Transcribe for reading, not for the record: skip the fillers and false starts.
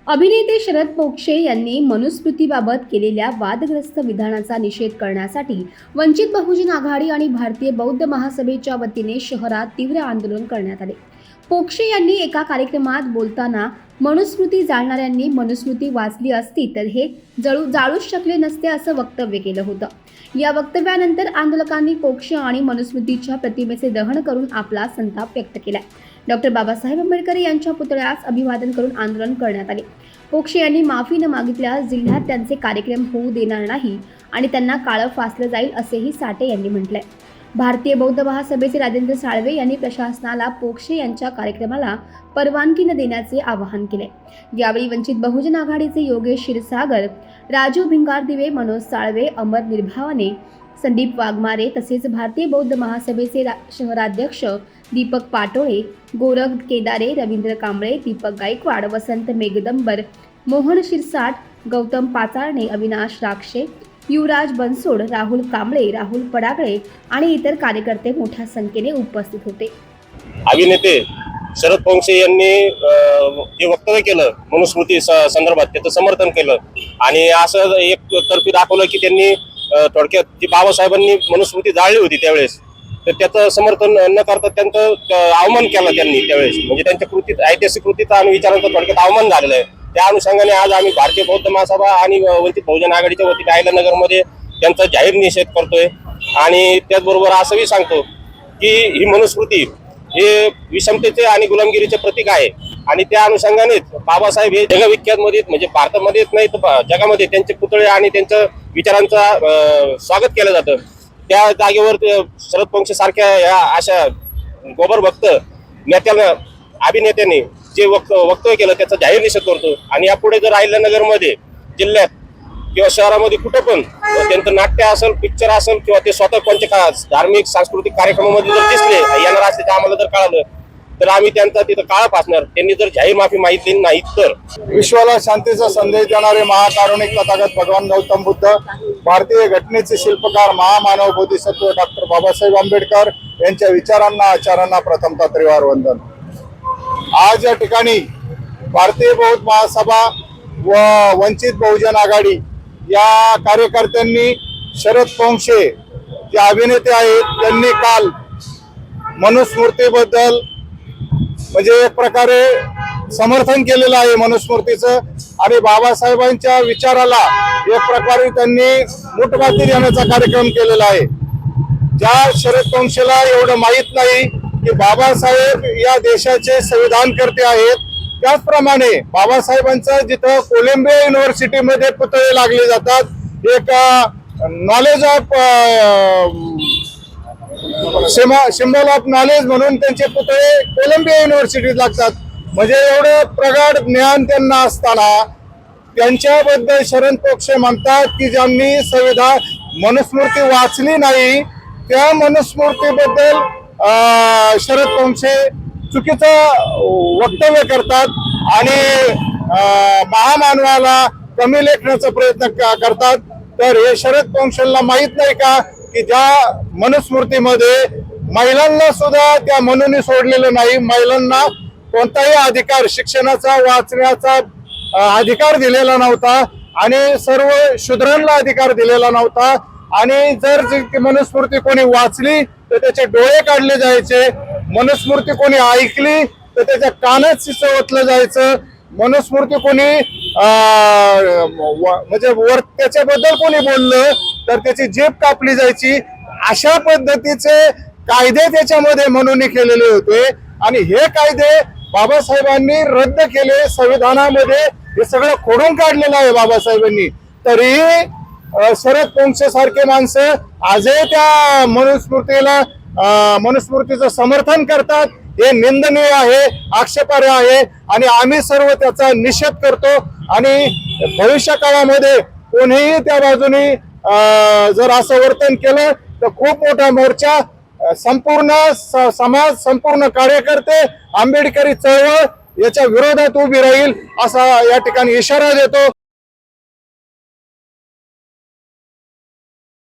अभिनेते शरद पोंक्षे यांनी मनुस्मृतीबाबत केलेल्या वादग्रस्त विधानाचा निषेध करण्यासाठी वंचित बहुजन आघाडी आणि भारतीय बौद्ध महासभेच्या वतीने शहरात तीव्र आंदोलन करण्यात आले। पोंक्षे यांनी एका कार्यक्रमात बोलताना मनुस्मृती जाणणाऱ्यांनी मनुस्मृती वाचली असती तर हे जाळूच शकले नसते असं वक्तव्य केलं होतं। या वक्तव्यानंतर आंदोलकांनी पोंक्षे आणि मनुस्मृतीच्या प्रतिमेचे दहन करून आपला संताप व्यक्त केलाय। डॉक्टर बाबासाहेब आंबेडकर यांच्या पुतळ्यास अभिवादन करून आंदोलन करण्यात आले। पोंक्षे यांनी माफी न मागितल्यास जिल्ह्यात त्यांचे कार्यक्रम होऊ देणार नाही आणि त्यांना काळं फासलं जाईल असेही साठे यांनी म्हटलंय। भारतीय बौद्ध महासभेचे राजेंद्र साळवे यांनी प्रशासनाला पोंक्षे यांच्या कार्यक्रमाला परवानगी न देण्याचे आवाहन केले। यावेळी वंचित बहुजन आघाडीचे योगेश क्षीरसागर, राजू भिंगारदिवे, मनोज साळवे, अमर निर्भावने, संदीप वाघमारे तसेच भारतीय बौद्ध महासभेचे शहराध्यक्ष दीपक पाटोळे, गोरख केदारे, रवींद्र कांबळे, दीपक गायकवाड, वसंत मेघदंबर, मोहन शिरसाट, गौतम पाचारणे, अविनाश राक्षे, युवराज बनसोड, राहुल कांबळे, राहुल पडागळे आणि इतर कार्यकर्ते मोठ्या संख्येने उपस्थित होते। अभिनेते शरद पोंक्षे यांनी जे वक्तव्य केलं मनुस्मृती संदर्भात त्याचं समर्थन केलं आणि असं एक तर्फी दाखवलं की त्यांनी थोडक्यात जी बाबासाहेबांनी मनुस्मृती जाळली होती त्यावेळेस तर त्याचं समर्थन न करता त्यांचं अवमान केलं त्यांनी त्यावेळेस, म्हणजे त्यांच्या कृतीत ऐतिहासिक कृतीचा आणि विचारांचा थोडक्यात अवमान झालेलं आहे। त्या अनुषंगाने आज आम्ही भारतीय बौद्ध महासभा आणि वंचित बहुजन आघाडीच्या वतीने अहिल्यानगरमध्ये त्यांचा जाहीर निषेध करतोय आणि त्याचबरोबर असंही सांगतो की ही मनुस्मृती हे विषमतेचे आणि गुलामगिरीचे प्रतीक आहे आणि त्या अनुषंगानेच बाबासाहेब हे जगविख्यात मध्ये म्हणजे भारतामध्येच नाही तर जगामध्ये त्यांचे पुतळे आणि त्यांच्या विचारांचा स्वागत केलं जातं। त्या जागेवर शरद पोंक्षे सारख्या या अशा गोबर भक्त नेत्यानं अभिनेत्याने जे वक्तव्य केलं त्याचा जाहीर निषेध करतो आणि यापुढे जर अहिल्यानगरमध्ये जिल्ह्यात किंवा शहरामध्ये कुठं पण त्यांचं नाट्य असेल, पिक्चर असेल किंवा ते स्वतः कोणत्या धार्मिक सांस्कृतिक कार्यक्रमामध्ये जर दिसले येणार असल्याचे आम्हाला जर कळालं तर आम्ही त्यांचा तिथं काळा फासणार। त्यांनी जर जाहीर माफी मागितली नाही तर विश्वाला शांतीचा संदेश देणारे महाकारुणिक तथागत भगवान गौतम बुद्ध, भारतीय घटनेचे शिल्पकार महामानव बोधिसत्व डॉक्टर बाबासाहेब आंबेडकर यांच्या विचारांना आचारांना प्रथमतः त्रिवार वंदन। आज या ठिकाणी भारतीय बौद्ध महासभा व वंचित बहुजन आघाडी या कार्यकर्त्यांनी शरद पोंक्षे जे अभिनेते आहेत त्यांनी काल मनुस्मृतीबद्दल म्हणजे एक प्रकारे समर्थन केलेलं आहे मनुस्मृतीचं आणि बाबासाहेबांच्या विचाराला एक प्रकारे त्यांनी मुठभेटी देण्याचा कार्यक्रम केलेला आहे। ज्या शरद पोंक्षेला एवढं माहीत नाही की बाबासाहेब या देशाचे संविधानकर्ते आहेत, त्याचप्रमाणे बाबासाहेबांचं जिथं कोलंबिया युनिव्हर्सिटीमध्ये पुतळे लागले जातात, एक knowledge of symbol of knowledge म्हणून त्यांचे पुतळे कोलंबिया युनिव्हर्सिटीत लागतात। म्हणजे एवढं प्रगाढ ज्ञान त्यांना असताना त्यांच्याबद्दल शरद पोंक्षे म्हणतात की ज्यांनी संविधान मनुस्मृती वाचली नाही त्या मनुस्मृतीबद्दल शरद पोंक्षे चुकीचं वक्तव्य करतात आणि महामानवाला कमी लेखण्याचा प्रयत्न करतात। तर हे शरद पोंक्षेला माहित नाही का की ज्या मनुस्मृतीमध्ये महिलांना सुद्धा त्या मनुनी सोडलेलं नाही, महिलांना कोणताही अधिकार शिक्षणाचा वाचण्याचा अधिकार दिलेला नव्हता आणि सर्व शूद्रांना अधिकार दिलेला नव्हता आणि जर मनुस्मृती कोणी वाचली तर त्याचे डोळे काढले जायचे, मनुस्मृती कोणी ऐकली तर त्याच्या कानात शिसं ओतलं जायचं, मनुस्मृती कोणी म्हणजे त्याच्याबद्दल कोणी बोललं तर त्याची जीभ कापली जायची। अशा पद्धतीचे कायदे त्याच्यामध्ये मनूनी केलेले होते आणि हे कायदे बाबासाहेबांनी रद्द केले संविधानामध्ये, हे सगळं खोडून काढलेलं आहे बाबासाहेबांनी। तरीही शरद पोंक्षे सारखे माणसं आजही त्या मनुस्मृतीचं समर्थन करतात। हे निंदनीय आहे, आक्षेपार्ह आहे आणि आम्ही सर्व त्याचा निषेध करतो आणि भविष्य काळामध्ये कोणीही त्या बाजूने जर असं वर्तन केलं तर खूप मोठा मोर्चा संपूर्ण समाज, संपूर्ण कार्यकर्ते, आंबेडकरी चळवळ याच्या विरोधात उभी राहील असा या ठिकाणी इशारा देतो।